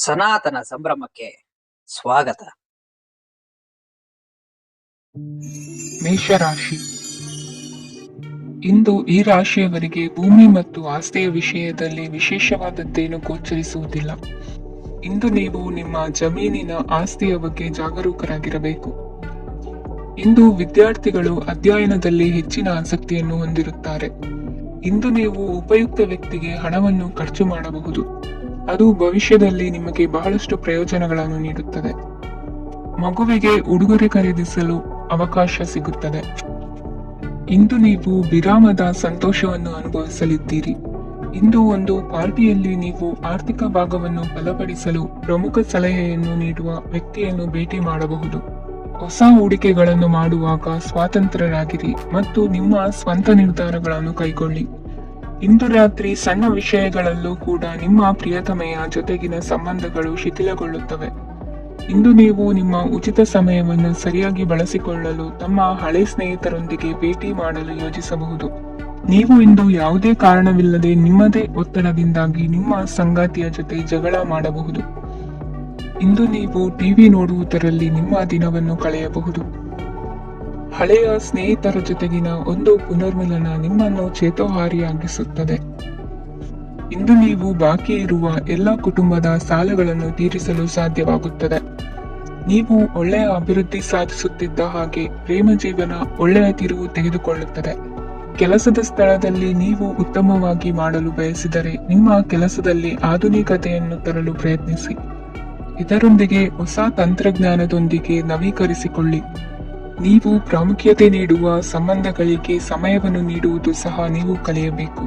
ಸನಾತನ ಸಂಭ್ರಮಕ್ಕೆ ಸ್ವಾಗತ. ಮೇಷರಾಶಿ. ಇಂದು ಈ ರಾಶಿಯವರಿಗೆ ಭೂಮಿ ಮತ್ತು ಆಸ್ತಿಯ ವಿಷಯದಲ್ಲಿ ವಿಶೇಷವಾದದ್ದೇನು ಗೋಚರಿಸುವುದಿಲ್ಲ. ಇಂದು ನೀವು ನಿಮ್ಮ ಜಮೀನಿನ ಆಸ್ತಿಯ ಬಗ್ಗೆ ಜಾಗರೂಕರಾಗಿರಬೇಕು. ಇಂದು ವಿದ್ಯಾರ್ಥಿಗಳು ಅಧ್ಯಯನದಲ್ಲಿ ಹೆಚ್ಚಿನ ಆಸಕ್ತಿಯನ್ನು ಹೊಂದಿರುತ್ತಾರೆ. ಇಂದು ನೀವು ಉಪಯುಕ್ತ ವ್ಯಕ್ತಿಗೆ ಹಣವನ್ನು ಖರ್ಚು ಮಾಡಬಹುದು. ಅದು ಭವಿಷ್ಯದಲ್ಲಿ ನಿಮಗೆ ಬಹಳಷ್ಟು ಪ್ರಯೋಜನಗಳನ್ನು ನೀಡುತ್ತದೆ. ಮಗುವಿಗೆ ಉಡುಗೊರೆ ಖರೀದಿಸಲು ಅವಕಾಶ ಸಿಗುತ್ತದೆ. ಇಂದು ನೀವು ವಿರಾಮದ ಸಂತೋಷವನ್ನು ಅನುಭವಿಸಲಿದ್ದೀರಿ. ಇಂದು ಒಂದು ಪಾರ್ಟಿಯಲ್ಲಿ ನೀವು ಆರ್ಥಿಕ ಭಾಗವನ್ನು ಬಲಪಡಿಸಲು ಪ್ರಮುಖ ಸಲಹೆಯನ್ನು ನೀಡುವ ವ್ಯಕ್ತಿಯನ್ನು ಭೇಟಿ ಮಾಡಬಹುದು. ಹೊಸ ಹೂಡಿಕೆಗಳನ್ನು ಮಾಡುವಾಗ ಸ್ವಾತಂತ್ರ್ಯರಾಗಿರಿ ಮತ್ತು ನಿಮ್ಮ ಸ್ವಂತ ನಿರ್ಧಾರಗಳನ್ನು ಕೈಗೊಳ್ಳಿ. ಇಂದು ರಾತ್ರಿ ಸಣ್ಣ ವಿಷಯಗಳಲ್ಲೂ ಕೂಡ ನಿಮ್ಮ ಪ್ರಿಯತಮೆಯ ಜೊತೆಗಿನ ಸಂಬಂಧಗಳು ಶಿಥಿಲಗೊಳ್ಳುತ್ತವೆ. ಇಂದು ನೀವು ನಿಮ್ಮ ಉಚಿತ ಸಮಯವನ್ನು ಸರಿಯಾಗಿ ಬಳಸಿಕೊಳ್ಳಲು ತಮ್ಮ ಹಳೆ ಸ್ನೇಹಿತರೊಂದಿಗೆ ಭೇಟಿ ಮಾಡಲು ಯೋಜಿಸಬಹುದು. ನೀವು ಇಂದು ಯಾವುದೇ ಕಾರಣವಿಲ್ಲದೆ ನಿಮ್ಮದೇ ಒತ್ತಡದಿಂದಾಗಿ ನಿಮ್ಮ ಸಂಗಾತಿಯ ಜೊತೆ ಜಗಳ ಮಾಡಬಹುದು. ಇಂದು ನೀವು ಟಿವಿ ನೋಡುವುದರಲ್ಲಿ ನಿಮ್ಮ ದಿನವನ್ನು ಕಳೆಯಬಹುದು. ಹಳೆಯ ಸ್ನೇಹಿತರ ಜೊತೆಗಿನ ಒಂದು ಪುನರ್ಮಿಲನ ನಿಮ್ಮನ್ನು ಚೇತೋಹಾರಿಯಾಗಿಸುತ್ತದೆ. ಇಂದು ನೀವು ಬಾಕಿ ಇರುವ ಎಲ್ಲ ಕುಟುಂಬದ ಸಾಲಗಳನ್ನು ತೀರಿಸಲು ಸಾಧ್ಯವಾಗುತ್ತದೆ. ನೀವು ಒಳ್ಳೆಯ ಅಭಿವೃದ್ಧಿ ಸಾಧಿಸುತ್ತಿದ್ದ ಹಾಗೆ ಪ್ರೇಮ ಜೀವನ ಒಳ್ಳೆಯ ತಿರುವು ತೆಗೆದುಕೊಳ್ಳುತ್ತದೆ. ಕೆಲಸದ ಸ್ಥಳದಲ್ಲಿ ನೀವು ಉತ್ತಮವಾಗಿ ಮಾಡಲು ಬಯಸಿದರೆ ನಿಮ್ಮ ಕೆಲಸದಲ್ಲಿ ಆಧುನಿಕತೆಯನ್ನು ತರಲು ಪ್ರಯತ್ನಿಸಿ. ಇದರೊಂದಿಗೆ ಹೊಸ ತಂತ್ರಜ್ಞಾನದೊಂದಿಗೆ ನವೀಕರಿಸಿಕೊಳ್ಳಿ. ನೀವು ಪ್ರಾಮುಖ್ಯತೆ ನೀಡುವ ಸಂಬಂಧಗಳಿಗೆ ಸಮಯವನ್ನು ನೀಡುವುದು ಸಹ ನೀವು ಕಲಿಯಬೇಕು.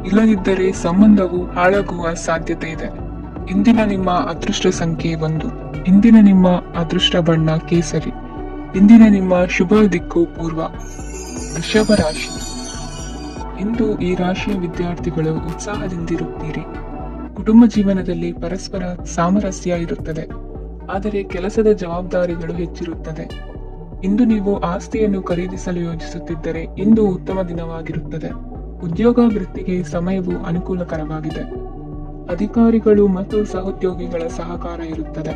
ಇಲ್ಲದಿದ್ದರೆ ಸಂಬಂಧವು ಹಾಳಾಗುವ ಸಾಧ್ಯತೆ ಇದೆ. ಇಂದಿನ ನಿಮ್ಮ ಅದೃಷ್ಟ ಸಂಖ್ಯೆ 1. ಇಂದಿನ ನಿಮ್ಮ ಅದೃಷ್ಟ ಬಣ್ಣ ಕೇಸರಿ. ಇಂದಿನ ನಿಮ್ಮ ಶುಭ ದಿಕ್ಕು ಪೂರ್ವ. ವೃಷಭ ರಾಶಿ. ಇಂದು ಈ ರಾಶಿಯ ವಿದ್ಯಾರ್ಥಿಗಳು ಉತ್ಸಾಹದಿಂದಿರುತ್ತೀರಿ. ಕುಟುಂಬ ಜೀವನದಲ್ಲಿ ಪರಸ್ಪರ ಸಾಮರಸ್ಯ ಇರುತ್ತದೆ, ಆದರೆ ಕೆಲಸದ ಜವಾಬ್ದಾರಿಗಳು ಹೆಚ್ಚಿರುತ್ತದೆ. ಇಂದು ನೀವು ಆಸ್ತಿಯನ್ನು ಖರೀದಿಸಲು ಯೋಜಿಸುತ್ತಿದ್ದರೆ ಇಂದು ಉತ್ತಮ ದಿನವಾಗಿರುತ್ತದೆ. ಉದ್ಯೋಗ ವೃತ್ತಿಗೆ ಸಮಯವು ಅನುಕೂಲಕರವಾಗಿದೆ. ಅಧಿಕಾರಿಗಳು ಮತ್ತು ಸಹೋದ್ಯೋಗಿಗಳ ಸಹಕಾರ ಇರುತ್ತದೆ.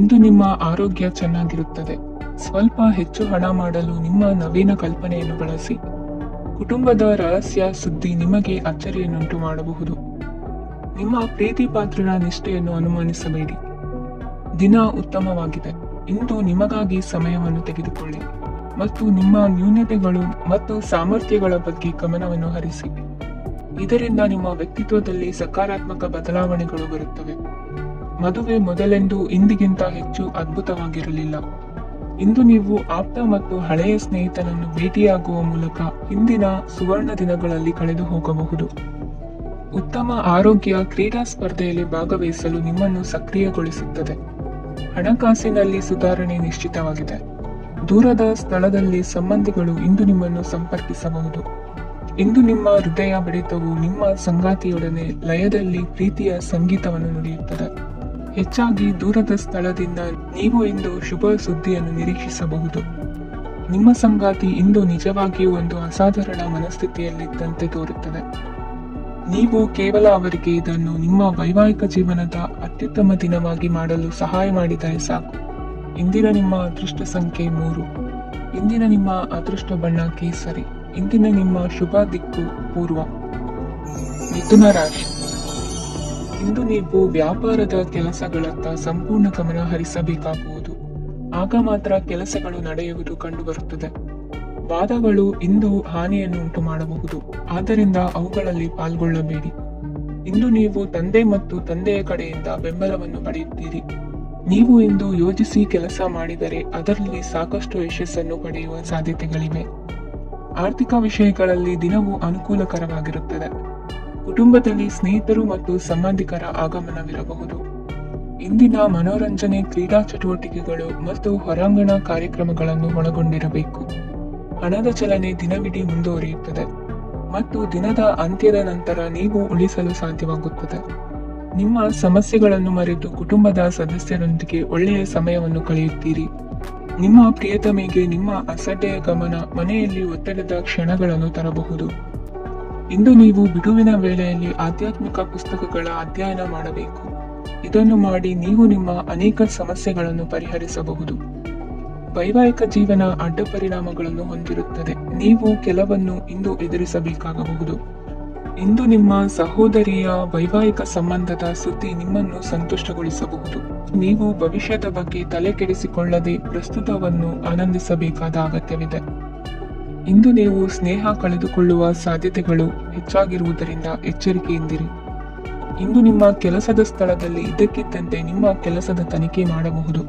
ಇಂದು ನಿಮ್ಮ ಆರೋಗ್ಯ ಚೆನ್ನಾಗಿರುತ್ತದೆ. ಸ್ವಲ್ಪ ಹೆಚ್ಚು ಹಣ ಮಾಡಲು ನಿಮ್ಮ ನವೀನ ಕಲ್ಪನೆಯನ್ನು ಬಳಸಿ. ಕುಟುಂಬದ ರಹಸ್ಯ ಸುದ್ದಿ ನಿಮಗೆ ಅಚ್ಚರಿಯನ್ನುಂಟು ಮಾಡಬಹುದು. ನಿಮ್ಮ ಪ್ರೀತಿ ಪಾತ್ರರ ನಿಷ್ಠೆಯನ್ನು ಅನುಮಾನಿಸಬೇಡಿ. ದಿನ ಉತ್ತಮವಾಗಿದೆ. ಇಂದು ನಿಮಗಾಗಿ ಸಮಯವನ್ನು ತೆಗೆದುಕೊಳ್ಳಿ ಮತ್ತು ನಿಮ್ಮ ನ್ಯೂನತೆಗಳು ಮತ್ತು ಸಾಮರ್ಥ್ಯಗಳ ಬಗ್ಗೆ ಗಮನವನ್ನು ಹರಿಸಿ. ಇದರಿಂದ ನಿಮ್ಮ ವ್ಯಕ್ತಿತ್ವದಲ್ಲಿ ಸಕಾರಾತ್ಮಕ ಬದಲಾವಣೆಗಳು ಬರುತ್ತವೆ. ಮದುವೆ ಮೊದಲೆಂದು ಇಂದಿಗಿಂತ ಹೆಚ್ಚು ಅದ್ಭುತವಾಗಿರಲಿಲ್ಲ. ಇಂದು ನೀವು ಆಪ್ತ ಮತ್ತು ಹಳೆಯ ಸ್ನೇಹಿತನನ್ನು ಭೇಟಿಯಾಗುವ ಮೂಲಕ ಹಿಂದಿನ ಸುವರ್ಣ ದಿನಗಳಲ್ಲಿ ಕಳೆದು ಹೋಗಬಹುದು. ಉತ್ತಮ ಆರೋಗ್ಯ ಕ್ರೀಡಾ ಸ್ಪರ್ಧೆಯಲ್ಲಿ ಭಾಗವಹಿಸಲು ನಿಮ್ಮನ್ನು ಸಕ್ರಿಯಗೊಳಿಸುತ್ತದೆ. ಹಣಕಾಸಿನಲ್ಲಿ ಸುಧಾರಣೆ ನಿಶ್ಚಿತವಾಗಿದೆ. ದೂರದ ಸ್ಥಳದಲ್ಲಿ ಸಂಬಂಧಿಗಳು ಇಂದು ನಿಮ್ಮನ್ನು ಸಂಪರ್ಕಿಸಬಹುದು. ಇಂದು ನಿಮ್ಮ ಹೃದಯ ಬಡಿತವು ನಿಮ್ಮ ಸಂಗಾತಿಯೊಡನೆ ಲಯದಲ್ಲಿ ಪ್ರೀತಿಯ ಸಂಗೀತವನ್ನು ನುಡಿಯುತ್ತದೆ. ಹೆಚ್ಚಾಗಿ ದೂರದ ಸ್ಥಳದಿಂದ ನೀವು ಇಂದು ಶುಭ ಸುದ್ದಿಯನ್ನು ನಿರೀಕ್ಷಿಸಬಹುದು. ನಿಮ್ಮ ಸಂಗಾತಿ ಇಂದು ನಿಜವಾಗಿಯೂ ಒಂದು ಅಸಾಧಾರಣ ಮನಸ್ಥಿತಿಯಲ್ಲಿದ್ದಂತೆ ತೋರುತ್ತದೆ. ನೀವು ಕೇವಲ ಅವರಿಗೆ ಇದನ್ನು ನಿಮ್ಮ ವೈವಾಹಿಕ ಜೀವನದ ಅತ್ಯುತ್ತಮ ದಿನವಾಗಿ ಮಾಡಲು ಸಹಾಯ ಮಾಡಿದರೆ ಸಾಕು. ಇಂದಿನ ನಿಮ್ಮ ಅದೃಷ್ಟ ಸಂಖ್ಯೆ 3. ಇಂದಿನ ನಿಮ್ಮ ಅದೃಷ್ಟ ಬಣ್ಣ ಕೇಸರಿ. ಇಂದಿನ ನಿಮ್ಮ ಶುಭ ದಿಕ್ಕು ಪೂರ್ವ. ಮಿಥುನ ರಾಶಿ. ಇಂದು ನೀವು ವ್ಯಾಪಾರದ ಕೆಲಸಗಳತ್ತ ಸಂಪೂರ್ಣ ಗಮನ ಹರಿಸಬೇಕಾಗುವುದು. ಆಗ ಮಾತ್ರ ಕೆಲಸಗಳು ನಡೆಯುವುದು ಕಂಡುಬರುತ್ತದೆ. ವಾದಗಳು ಇಂದು ಹಾನಿಯನ್ನು ಉಂಟು ಮಾಡಬಹುದು, ಆದ್ದರಿಂದ ಅವುಗಳಲ್ಲಿ ಪಾಲ್ಗೊಳ್ಳಬೇಡಿ. ಇಂದು ನೀವು ತಂದೆ ಮತ್ತು ತಂದೆಯ ಕಡೆಯಿಂದ ಬೆಂಬಲವನ್ನು ಪಡೆಯುತ್ತೀರಿ. ನೀವು ಇಂದು ಯೋಜಿಸಿ ಕೆಲಸ ಮಾಡಿದರೆ ಅದರಲ್ಲಿ ಸಾಕಷ್ಟು ಯಶಸ್ಸನ್ನು ಪಡೆಯುವ ಸಾಧ್ಯತೆಗಳಿವೆ. ಆರ್ಥಿಕ ವಿಷಯಗಳಲ್ಲಿ ದಿನವು ಅನುಕೂಲಕರವಾಗಿರುತ್ತದೆ. ಕುಟುಂಬದಲ್ಲಿ ಸ್ನೇಹಿತರು ಮತ್ತು ಸಂಬಂಧಿಕರ ಆಗಮನವಿರಬಹುದು. ಇಂದಿನ ಮನೋರಂಜನೆ ಕ್ರೀಡಾ ಚಟುವಟಿಕೆಗಳು ಮತ್ತು ಹೊರಾಂಗಣ ಕಾರ್ಯಕ್ರಮಗಳನ್ನು ಒಳಗೊಂಡಿರಬೇಕು. ಹಣದ ಚಲನೆ ದಿನವಿಡೀ ಮುಂದುವರಿಯುತ್ತದೆ ಮತ್ತು ದಿನದ ಅಂತ್ಯದ ನಂತರ ನೀವು ಉಳಿಸಲು ಸಾಧ್ಯವಾಗುತ್ತದೆ. ನಿಮ್ಮ ಸಮಸ್ಯೆಗಳನ್ನು ಮರೆತು ಕುಟುಂಬದ ಸದಸ್ಯರೊಂದಿಗೆ ಒಳ್ಳೆಯ ಸಮಯವನ್ನು ಕಳೆಯುತ್ತೀರಿ. ನಿಮ್ಮ ಪ್ರಿಯತಮೆಗೆ ನಿಮ್ಮ ಅಸಡ್ಡೆಯ ಗಮನ ಮನೆಯಲ್ಲಿ ಒತ್ತಡದ ಕ್ಷಣಗಳನ್ನು ತರಬಹುದು. ಇಂದು ನೀವು ಬಿಡುವಿನ ವೇಳೆಯಲ್ಲಿ ಆಧ್ಯಾತ್ಮಿಕ ಪುಸ್ತಕಗಳ ಅಧ್ಯಯನ ಮಾಡಬೇಕು. ಇದನ್ನು ಮಾಡಿ ನೀವು ನಿಮ್ಮ ಅನೇಕ ಸಮಸ್ಯೆಗಳನ್ನು ಪರಿಹರಿಸಬಹುದು. ವೈವಾಹಿಕ ಜೀವನ ಅಡ್ಡ ಪರಿಣಾಮಗಳನ್ನು ಹೊಂದಿರುತ್ತದೆ. ನೀವು ಕೆಲವನ್ನು ಇಂದು ಎದುರಿಸಬೇಕಾಗಬಹುದು. ಇಂದು ನಿಮ್ಮ ಸಹೋದರಿಯ ವೈವಾಹಿಕ ಸಂಬಂಧದ ಸುದ್ದಿ ನಿಮ್ಮನ್ನು ಸಂತುಷ್ಟಗೊಳಿಸಬಹುದು. ನೀವು ಭವಿಷ್ಯದ ಬಗ್ಗೆ ತಲೆ ಕೆಡಿಸಿಕೊಳ್ಳದೆ ಪ್ರಸ್ತುತವನ್ನು ಆನಂದಿಸಬೇಕಾದ ಅಗತ್ಯವಿದೆ. ಇಂದು ನೀವು ಸ್ನೇಹ ಕಳೆದುಕೊಳ್ಳುವ ಸಾಧ್ಯತೆಗಳು ಹೆಚ್ಚಾಗಿರುವುದರಿಂದ ಎಚ್ಚರಿಕೆಯಿಂದಿರಿ. ಇಂದು ನಿಮ್ಮ ಕೆಲಸದ ಸ್ಥಳದಲ್ಲಿ ಇದ್ದಕ್ಕಿದ್ದಂತೆ ನಿಮ್ಮ ಕೆಲಸದ ತನಿಖೆ ಮಾಡಬಹುದು.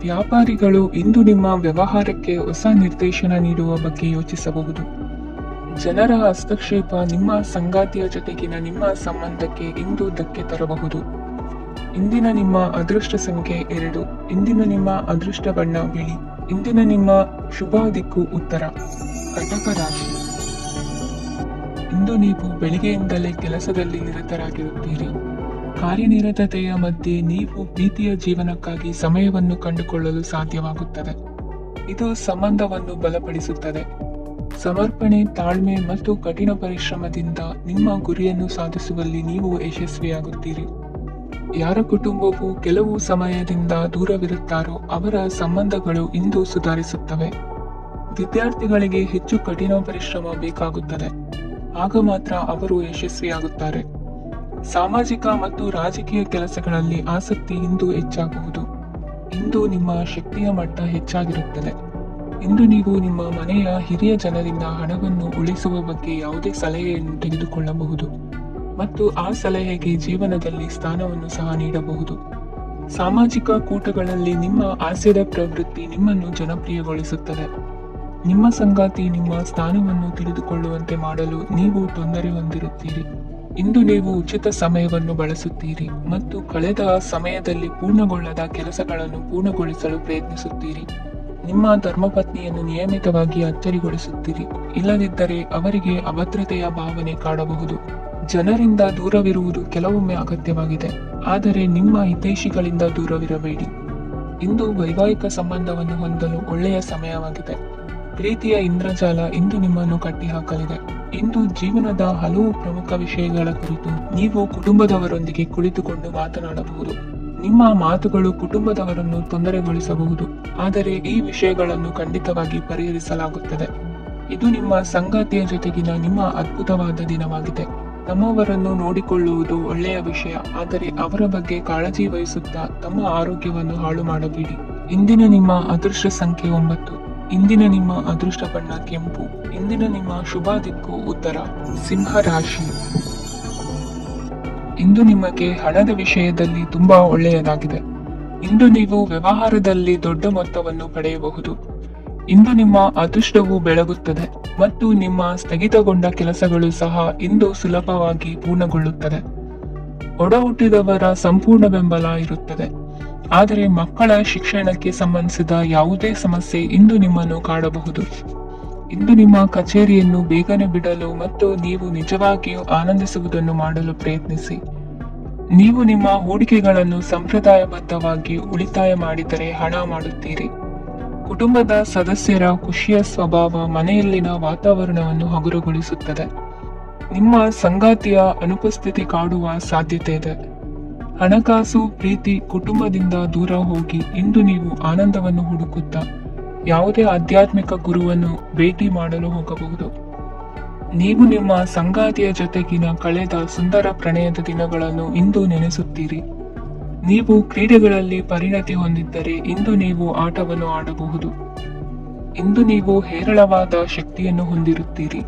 ವ್ಯಾಪಾರಿಗಳು ಇಂದು ನಿಮ್ಮ ವ್ಯವಹಾರಕ್ಕೆ ಹೊಸ ನಿರ್ದೇಶನ ನೀಡುವ ಬಗ್ಗೆ ಯೋಚಿಸಬಹುದು. ಜನರ ಹಸ್ತಕ್ಷೇಪ ನಿಮ್ಮ ಸಂಗಾತಿಯ ಜೊತೆಗಿನ ನಿಮ್ಮ ಸಂಬಂಧಕ್ಕೆ ಇಂದು ಧಕ್ಕೆ ತರಬಹುದು. ಇಂದಿನ ನಿಮ್ಮ ಅದೃಷ್ಟ ಸಂಖ್ಯೆ 2. ಇಂದಿನ ನಿಮ್ಮ ಅದೃಷ್ಟ ಬಣ್ಣ ಬಿಳಿ. ಇಂದಿನ ನಿಮ್ಮ ಶುಭ ದಿಕ್ಕು ಉತ್ತರ. ಕಟಕ ರಾಶಿ. ಇಂದು ನೀವು ಬೆಳಿಗ್ಗೆಯಿಂದಲೇ ಕೆಲಸದಲ್ಲಿ ನಿರತರಾಗಿರುತ್ತೀರಿ. ಕಾರ್ಯನಿರತತೆಯ ಮಧ್ಯೆ ನೀವು ಪ್ರೀತಿಯ ಜೀವನಕ್ಕಾಗಿ ಸಮಯವನ್ನು ಕಂಡುಕೊಳ್ಳಲು ಸಾಧ್ಯವಾಗುತ್ತದೆ. ಇದು ಸಂಬಂಧವನ್ನು ಬಲಪಡಿಸುತ್ತದೆ. ಸಮರ್ಪಣೆ, ತಾಳ್ಮೆ ಮತ್ತು ಕಠಿಣ ಪರಿಶ್ರಮದಿಂದ ನಿಮ್ಮ ಗುರಿಯನ್ನು ಸಾಧಿಸುವಲ್ಲಿ ನೀವು ಯಶಸ್ವಿಯಾಗುತ್ತೀರಿ. ಯಾರ ಕುಟುಂಬವು ಕೆಲವು ಸಮಯದಿಂದ ದೂರವಿರುತ್ತಾರೋ ಅವರ ಸಂಬಂಧಗಳು ಇಂದು ಸುಧಾರಿಸುತ್ತವೆ. ವಿದ್ಯಾರ್ಥಿಗಳಿಗೆ ಹೆಚ್ಚು ಕಠಿಣ ಪರಿಶ್ರಮ ಬೇಕಾಗುತ್ತದೆ. ಆಗ ಮಾತ್ರ ಅವರು ಯಶಸ್ವಿಯಾಗುತ್ತಾರೆ. ಸಾಮಾಜಿಕ ಮತ್ತು ರಾಜಕೀಯ ಕೆಲಸಗಳಲ್ಲಿ ಆಸಕ್ತಿ ಇಂದು ಹೆಚ್ಚಾಗುವುದು. ಇಂದು ನಿಮ್ಮ ಶಕ್ತಿಯ ಮಟ್ಟ ಹೆಚ್ಚಾಗಿರುತ್ತದೆ. ಇಂದು ನೀವು ನಿಮ್ಮ ಮನೆಯ ಹಿರಿಯ ಜನರಿಂದ ಹಣವನ್ನು ಉಳಿಸುವ ಬಗ್ಗೆ ಯಾವುದೇ ಸಲಹೆಯನ್ನು ತೆಗೆದುಕೊಳ್ಳಬಹುದು ಮತ್ತು ಆ ಸಲಹೆಗೆ ಜೀವನದಲ್ಲಿ ಸ್ಥಾನವನ್ನು ಸಹ ನೀಡಬಹುದು. ಸಾಮಾಜಿಕ ಕೂಟಗಳಲ್ಲಿ ನಿಮ್ಮ ಹಾಸ್ಯದ ಪ್ರವೃತ್ತಿ ನಿಮ್ಮನ್ನು ಜನಪ್ರಿಯಗೊಳಿಸುತ್ತದೆ. ನಿಮ್ಮ ಸಂಗಾತಿ ನಿಮ್ಮ ಸ್ಥಾನವನ್ನು ತಿಳಿದುಕೊಳ್ಳುವಂತೆ ಮಾಡಲು ನೀವು ತೊಂದರೆ ಹೊಂದಿರುತ್ತೀರಿ. ಇಂದು ನೀವು ಉಚಿತ ಸಮಯವನ್ನು ಬಳಸುತ್ತೀರಿ ಮತ್ತು ಕಳೆದ ಸಮಯದಲ್ಲಿ ಪೂರ್ಣಗೊಳ್ಳದ ಕೆಲಸಗಳನ್ನು ಪೂರ್ಣಗೊಳಿಸಲು ಪ್ರಯತ್ನಿಸುತ್ತೀರಿ. ನಿಮ್ಮ ಧರ್ಮಪತ್ನಿಯನ್ನು ನಿಯಮಿತವಾಗಿ ಅಚ್ಚರಿಗೊಳಿಸುತ್ತೀರಿ. ಇಲ್ಲದಿದ್ದರೆ ಅವರಿಗೆ ಅಭದ್ರತೆಯ ಭಾವನೆ ಕಾಡಬಹುದು. ಜನರಿಂದ ದೂರವಿರುವುದು ಕೆಲವೊಮ್ಮೆ ಅಗತ್ಯವಾಗಿದೆ, ಆದರೆ ನಿಮ್ಮ ಹಿತೈಷಿಗಳಿಂದ ದೂರವಿರಬೇಡಿ. ಇಂದು ವೈವಾಹಿಕ ಸಂಬಂಧವನ್ನು ಹೊಂದಲು ಒಳ್ಳೆಯ ಸಮಯವಾಗಿದೆ. ಪ್ರೀತಿಯ ಇಂದ್ರಜಾಲ ಇಂದು ನಿಮ್ಮನ್ನು ಕಟ್ಟಿಹಾಕಲಿದೆ. ಇಂದು ಜೀವನದ ಹಲವು ಪ್ರಮುಖ ವಿಷಯಗಳ ಕುರಿತು ನೀವು ಕುಟುಂಬದವರೊಂದಿಗೆ ಕುಳಿತುಕೊಂಡು ಮಾತನಾಡಬಹುದು. ನಿಮ್ಮ ಮಾತುಗಳು ಕುಟುಂಬದವರನ್ನು ತೊಂದರೆಗೊಳಿಸಬಹುದು, ಆದರೆ ಈ ವಿಷಯಗಳನ್ನು ಖಂಡಿತವಾಗಿ ಪರಿಹರಿಸಲಾಗುತ್ತದೆ. ಇದು ನಿಮ್ಮ ಸಂಗಾತಿಯ ಜೊತೆಗಿನ ನಿಮ್ಮ ಅದ್ಭುತವಾದ ದಿನವಾಗಿದೆ. ನಮ್ಮವರನ್ನು ನೋಡಿಕೊಳ್ಳುವುದು ಒಳ್ಳೆಯ ವಿಷಯ, ಆದರೆ ಅವರ ಬಗ್ಗೆ ಕಾಳಜಿ ವಹಿಸುತ್ತಾ ತಮ್ಮ ಆರೋಗ್ಯವನ್ನು ಹಾಳು ಮಾಡಬೇಡಿ. ಇಂದಿನ ನಿಮ್ಮ ಅದೃಷ್ಟ ಸಂಖ್ಯೆ 9. ಇಂದಿನ ನಿಮ್ಮ ಅದೃಷ್ಟ ಬಣ್ಣ ಕೆಂಪು. ಇಂದಿನ ನಿಮ್ಮ ಶುಭ ದಿಕ್ಕು ಉತ್ತರ. ಸಿಂಹ ರಾಶಿ. ಇಂದು ನಿಮಗೆ ಹಣದ ವಿಷಯದಲ್ಲಿ ತುಂಬಾ ಒಳ್ಳೆಯದಾಗಿದೆ. ಇಂದು ನೀವು ವ್ಯವಹಾರದಲ್ಲಿ ದೊಡ್ಡ ಮೊತ್ತವನ್ನು ಪಡೆಯಬಹುದು. ಇಂದು ನಿಮ್ಮ ಅದೃಷ್ಟವು ಬೆಳಗುತ್ತದೆ ಮತ್ತು ನಿಮ್ಮ ಸ್ಥಗಿತಗೊಂಡ ಕೆಲಸಗಳು ಸಹ ಇಂದು ಸುಲಭವಾಗಿ ಪೂರ್ಣಗೊಳ್ಳುತ್ತದೆ. ಒಡ ಹುಟ್ಟಿದವರ ಸಂಪೂರ್ಣ ಬೆಂಬಲ ಇರುತ್ತದೆ, ಆದರೆ ಮಕ್ಕಳ ಶಿಕ್ಷಣಕ್ಕೆ ಸಂಬಂಧಿಸಿದ ಯಾವುದೇ ಸಮಸ್ಯೆ ಇಂದು ನಿಮ್ಮನ್ನು ಕಾಡಬಹುದು. ಇಂದು ನಿಮ್ಮ ಕಚೇರಿಯನ್ನು ಬೇಗನೆ ಬಿಡಲು ಮತ್ತು ನೀವು ನಿಜವಾಗಿಯೂ ಆನಂದಿಸುವುದನ್ನು ಮಾಡಲು ಪ್ರಯತ್ನಿಸಿ. ನೀವು ನಿಮ್ಮ ಹೂಡಿಕೆಗಳನ್ನು ಸಂಪ್ರದಾಯಬದ್ಧವಾಗಿ ಉಳಿತಾಯ ಮಾಡಿದರೆ ಹಣ ಮಾಡುತ್ತೀರಿ. ಕುಟುಂಬದ ಸದಸ್ಯರ ಖುಷಿಯ ಸ್ವಭಾವ ಮನೆಯಲ್ಲಿನ ವಾತಾವರಣವನ್ನು ಹಗುರಗೊಳಿಸುತ್ತದೆ. ನಿಮ್ಮ ಸಂಗಾತಿಯ ಅನುಪಸ್ಥಿತಿ ಕಾಡುವ ಸಾಧ್ಯತೆ ಇದೆ. ಹಣಕಾಸು, ಪ್ರೀತಿ, ಕುಟುಂಬದಿಂದ ದೂರ ಹೋಗಿ ಇಂದು ನೀವು ಆನಂದವನ್ನು ಹುಡುಕುತ್ತಾ ಯಾವುದೇ ಆಧ್ಯಾತ್ಮಿಕ ಗುರುವನ್ನು ಭೇಟಿ ಮಾಡಲು ಹೋಗಬಹುದು. ನೀವು ನಿಮ್ಮ ಸಂಗಾತಿಯ ಜೊತೆಗಿನ ಕಳೆದ ಸುಂದರ ಪ್ರಣಯದ ದಿನಗಳನ್ನು ಇಂದು ನೆನೆಸುತ್ತೀರಿ. ನೀವು ಕ್ರೀಡೆಗಳಲ್ಲಿ ಪರಿಣತಿ ಹೊಂದಿದ್ದರೆ ಇಂದು ನೀವು ಆಟವನ್ನು ಆಡಬಹುದು. ಇಂದು ನೀವು ಹೇರಳವಾದ ಶಕ್ತಿಯನ್ನು ಹೊಂದಿರುತ್ತೀರಿ.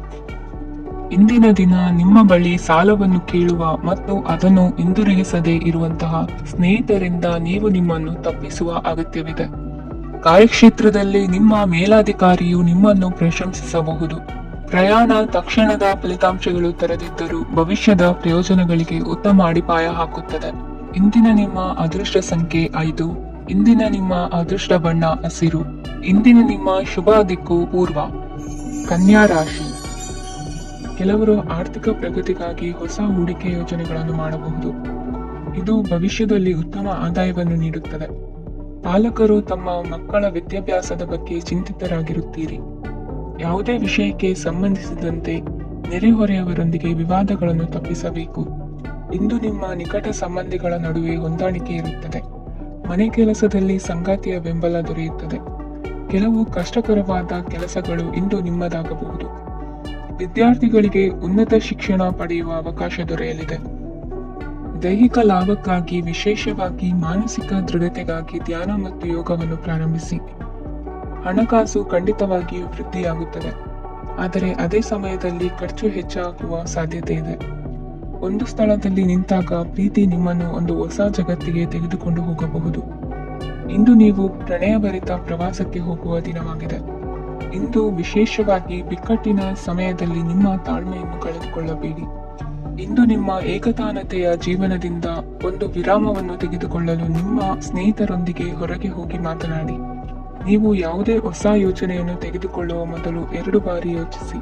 ಇಂದಿನ ದಿನ ನಿಮ್ಮ ಬಳಿ ಸಾಲವನ್ನು ಕೇಳುವ ಮತ್ತು ಅದನ್ನು ಹಿಂದಿರುಗಿಸದೇ ಇರುವಂತಹ ಸ್ನೇಹಿತರಿಂದ ನೀವು ನಿಮ್ಮನ್ನು ತಪ್ಪಿಸುವ ಅಗತ್ಯವಿದೆ. ಕಾರ್ಯಕ್ಷೇತ್ರದಲ್ಲಿ ನಿಮ್ಮ ಮೇಲಾಧಿಕಾರಿಯು ನಿಮ್ಮನ್ನು ಪ್ರಶಂಸಿಸಬಹುದು. ಪ್ರಯಾಣ ತಕ್ಷಣದ ಫಲಿತಾಂಶಗಳು ತರದಿದ್ದರೂ ಭವಿಷ್ಯದ ಪ್ರಯೋಜನಗಳಿಗೆ ಉತ್ತಮ ಅಡಿಪಾಯ ಹಾಕುತ್ತದೆ. ಇಂದಿನ ನಿಮ್ಮ ಅದೃಷ್ಟ ಸಂಖ್ಯೆ 5. ಇಂದಿನ ನಿಮ್ಮ ಅದೃಷ್ಟ ಬಣ್ಣ ಹಸಿರು. ಇಂದಿನ ನಿಮ್ಮ ಶುಭ ದಿಕ್ಕು ಪೂರ್ವ. ಕನ್ಯಾ ರಾಶಿ. ಕೆಲವರು ಆರ್ಥಿಕ ಪ್ರಗತಿಗಾಗಿ ಹೊಸ ಹೂಡಿಕೆ ಯೋಜನೆಗಳನ್ನು ಮಾಡಬಹುದು. ಇದು ಭವಿಷ್ಯದಲ್ಲಿ ಉತ್ತಮ ಆದಾಯವನ್ನು ನೀಡುತ್ತದೆ. ಪಾಲಕರು ತಮ್ಮ ಮಕ್ಕಳ ವಿದ್ಯಾಭ್ಯಾಸದ ಬಗ್ಗೆ ಚಿಂತಿತರಾಗಿರುತ್ತೀರಿ. ಯಾವುದೇ ವಿಷಯಕ್ಕೆ ಸಂಬಂಧಿಸಿದಂತೆ ನೆರೆಹೊರೆಯವರೊಂದಿಗೆ ವಿವಾದಗಳನ್ನು ತಪ್ಪಿಸಬೇಕು. ಇಂದು ನಿಮ್ಮ ನಿಕಟ ಸಂಬಂಧಿಗಳ ನಡುವೆ ಹೊಂದಾಣಿಕೆ ಇರುತ್ತದೆ. ಮನೆ ಕೆಲಸದಲ್ಲಿ ಸಂಗಾತಿಯ ಬೆಂಬಲ ದೊರೆಯುತ್ತದೆ. ಕೆಲವು ಕಷ್ಟಕರವಾದ ಕೆಲಸಗಳು ಇಂದು ನಿಮ್ಮದಾಗಬಹುದು. ವಿದ್ಯಾರ್ಥಿಗಳಿಗೆ ಉನ್ನತ ಶಿಕ್ಷಣ ಪಡೆಯುವ ಅವಕಾಶ ದೊರೆಯಲಿದೆ. ದೈಹಿಕ ಲಾಭಕ್ಕಾಗಿ, ವಿಶೇಷವಾಗಿ ಮಾನಸಿಕ ದೃಢತೆಗಾಗಿ ಧ್ಯಾನ ಮತ್ತು ಯೋಗವನ್ನು ಪ್ರಾರಂಭಿಸಿ. ಹಣಕಾಸು ಖಂಡಿತವಾಗಿಯೂ ವೃದ್ಧಿಯಾಗುತ್ತದೆ, ಆದರೆ ಅದೇ ಸಮಯದಲ್ಲಿ ಖರ್ಚು ಹೆಚ್ಚಾಗುವ ಸಾಧ್ಯತೆ ಇದೆ. ಒಂದು ಸ್ಥಳದಲ್ಲಿ ನಿಂತಾಗ ಪ್ರೀತಿ ನಿಮ್ಮನ್ನು ಒಂದು ಹೊಸ ಜಗತ್ತಿಗೆ ತೆಗೆದುಕೊಂಡು ಹೋಗಬಹುದು. ಇಂದು ನೀವು ಪ್ರಣಯಭರಿತ ಪ್ರವಾಸಕ್ಕೆ ಹೋಗುವ ದಿನವಾಗಿದೆ. ಇಂದು ವಿಶೇಷವಾಗಿ ಬಿಕ್ಕಟ್ಟಿನ ಸಮಯದಲ್ಲಿ ನಿಮ್ಮ ತಾಳ್ಮೆಯನ್ನು ಕಳೆದುಕೊಳ್ಳಬೇಡಿ. ಇಂದು ನಿಮ್ಮ ಏಕತಾನತೆಯ ಜೀವನದಿಂದ ಒಂದು ವಿರಾಮವನ್ನು ತೆಗೆದುಕೊಳ್ಳಲು ನಿಮ್ಮ ಸ್ನೇಹಿತರೊಂದಿಗೆ ಹೊರಗೆ ಹೋಗಿ ಮಾತನಾಡಿ. ನೀವು ಯಾವುದೇ ಹೊಸ ಯೋಜನೆಯನ್ನು ತೆಗೆದುಕೊಳ್ಳುವ ಮೊದಲು 2 ಬಾರಿ ಯೋಚಿಸಿ.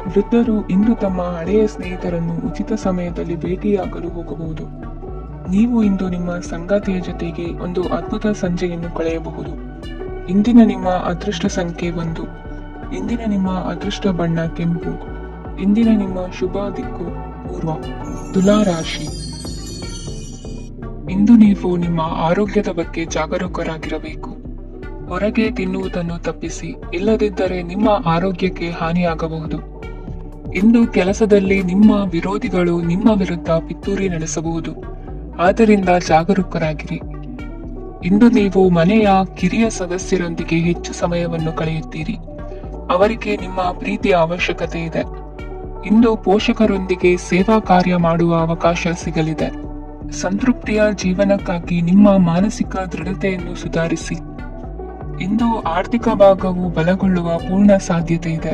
ವೃದ್ಧರು ಇಂದು ತಮ್ಮ ಹಳೆಯ ಸ್ನೇಹಿತರನ್ನು ಉಚಿತ ಸಮಯದಲ್ಲಿ ಭೇಟಿಯಾಗಲು ಹೋಗಬಹುದು. ನೀವು ಇಂದು ನಿಮ್ಮ ಸಂಗಾತಿಯ ಜೊತೆಗೆ ಒಂದು ಅದ್ಭುತ ಸಂಜೆಯನ್ನು ಕಳೆಯಬಹುದು. ಇಂದಿನ ನಿಮ್ಮ ಅದೃಷ್ಟ ಸಂಖ್ಯೆ 1. ಇಂದಿನ ನಿಮ್ಮ ಅದೃಷ್ಟ ಬಣ್ಣ ಕೆಂಪು. ಇಂದಿನ ನಿಮ್ಮ ಶುಭ ದಿಕ್ಕು ಪೂರ್ವ. ತುಲಾ ರಾಶಿ. ಇಂದು ನೀವು ನಿಮ್ಮ ಆರೋಗ್ಯದ ಬಗ್ಗೆ ಜಾಗರೂಕರಾಗಿರಬೇಕು. ಹೊರಗೆ ತಿನ್ನುವುದನ್ನು ತಪ್ಪಿಸಿ, ಇಲ್ಲದಿದ್ದರೆ ನಿಮ್ಮ ಆರೋಗ್ಯಕ್ಕೆ ಹಾನಿಯಾಗಬಹುದು. ಇಂದು ಕೆಲಸದಲ್ಲಿ ನಿಮ್ಮ ವಿರೋಧಿಗಳು ನಿಮ್ಮ ವಿರುದ್ಧ ಪಿತೂರಿ ನಡೆಸಬಹುದು, ಆದ್ದರಿಂದ ಜಾಗರೂಕರಾಗಿರಿ. ಇಂದು ನೀವು ಮನೆಯ ಕಿರಿಯ ಸದಸ್ಯರೊಂದಿಗೆ ಹೆಚ್ಚು ಸಮಯವನ್ನು ಕಳೆಯುತ್ತೀರಿ. ಅವರಿಗೆ ನಿಮ್ಮ ಪ್ರೀತಿಯ ಅವಶ್ಯಕತೆ ಇದೆ. ಇಂದು ಪೋಷಕರೊಂದಿಗೆ ಸೇವಾ ಕಾರ್ಯ ಮಾಡುವ ಅವಕಾಶ ಸಿಗಲಿದೆ. ಸಂತೃಪ್ತಿಯ ಜೀವನಕ್ಕಾಗಿ ನಿಮ್ಮ ಮಾನಸಿಕ ದೃಢತೆಯನ್ನು ಸುಧಾರಿಸಿ. ಇಂದು ಆರ್ಥಿಕ ಭಾಗವು ಬಲಗೊಳ್ಳುವ ಪೂರ್ಣ ಸಾಧ್ಯತೆ ಇದೆ.